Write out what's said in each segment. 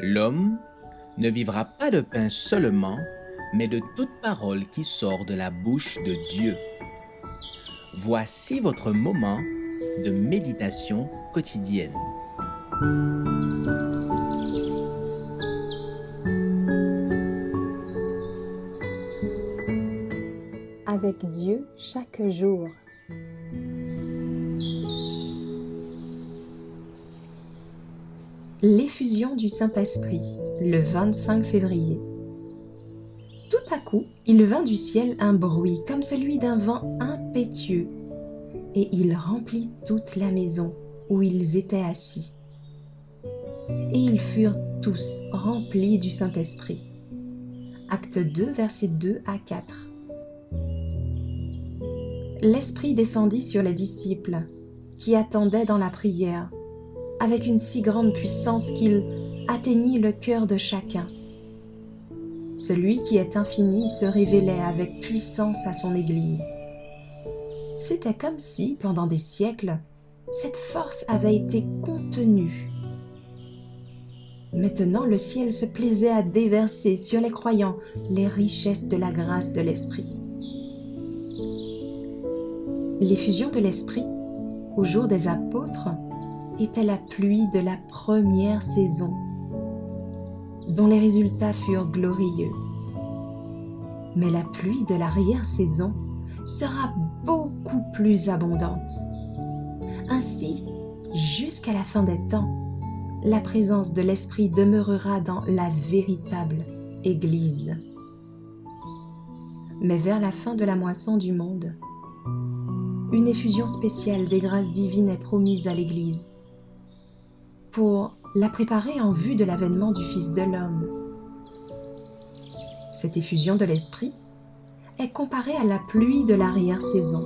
L'homme ne vivra pas de pain seulement, mais de toute parole qui sort de la bouche de Dieu. Voici votre moment de méditation quotidienne. Avec Dieu chaque jour. L'effusion du Saint-Esprit, le 25 février. Tout à coup, il vint du ciel un bruit comme celui d'un vent impétueux, et il remplit toute la maison où ils étaient assis. Et ils furent tous remplis du Saint-Esprit. Acte 2, versets 2 à 4. L'Esprit descendit sur les disciples, qui attendaient dans la prière, avec une si grande puissance qu'il atteignit le cœur de chacun. Celui qui est infini se révélait avec puissance à son Église. C'était comme si, pendant des siècles, cette force avait été contenue. Maintenant, le ciel se plaisait à déverser sur les croyants les richesses de la grâce de l'Esprit. L'effusion de l'Esprit, au jour des apôtres, était la pluie de la première saison, dont les résultats furent glorieux. Mais la pluie de l'arrière-saison sera beaucoup plus abondante. Ainsi, jusqu'à la fin des temps, la présence de l'Esprit demeurera dans la véritable Église. Mais vers la fin de la moisson du monde, une effusion spéciale des grâces divines est promise à l'Église pour la préparer en vue de l'avènement du Fils de l'homme. Cette effusion de l'Esprit est comparée à la pluie de l'arrière-saison.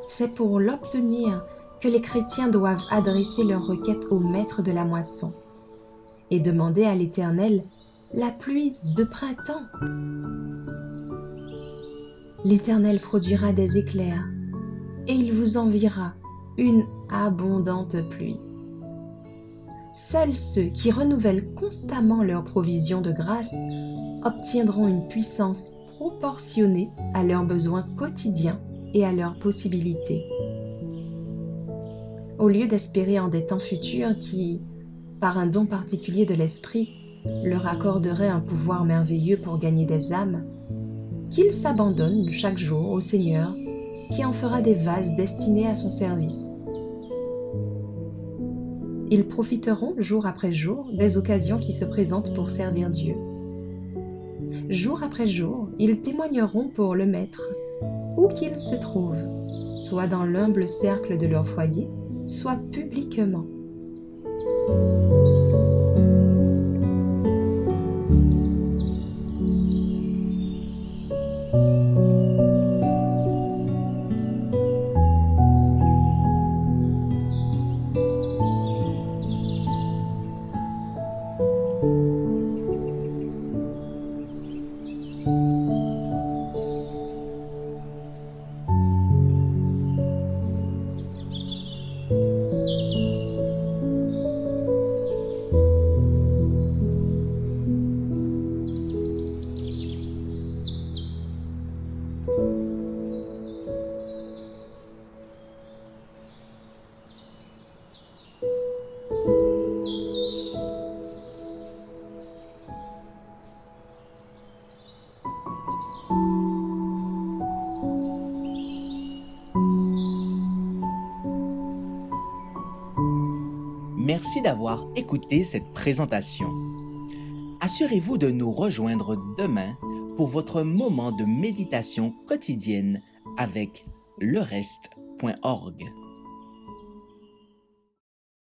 C'est pour l'obtenir que les chrétiens doivent adresser leur requête au Maître de la moisson et demander à l'Éternel la pluie de printemps. L'Éternel produira des éclairs et il vous enverra une abondante pluie. Seuls ceux qui renouvellent constamment leur provision de grâce obtiendront une puissance proportionnée à leurs besoins quotidiens et à leurs possibilités. Au lieu d'espérer en des temps futurs qui, par un don particulier de l'Esprit, leur accorderaient un pouvoir merveilleux pour gagner des âmes, qu'ils s'abandonnent chaque jour au Seigneur qui en fera des vases destinés à son service. Ils profiteront jour après jour des occasions qui se présentent pour servir Dieu. Jour après jour, ils témoigneront pour le Maître, où qu'ils se trouvent, soit dans l'humble cercle de leur foyer, soit publiquement. Merci d'avoir écouté cette présentation. Assurez-vous de nous rejoindre demain pour votre moment de méditation quotidienne avec lereste.org.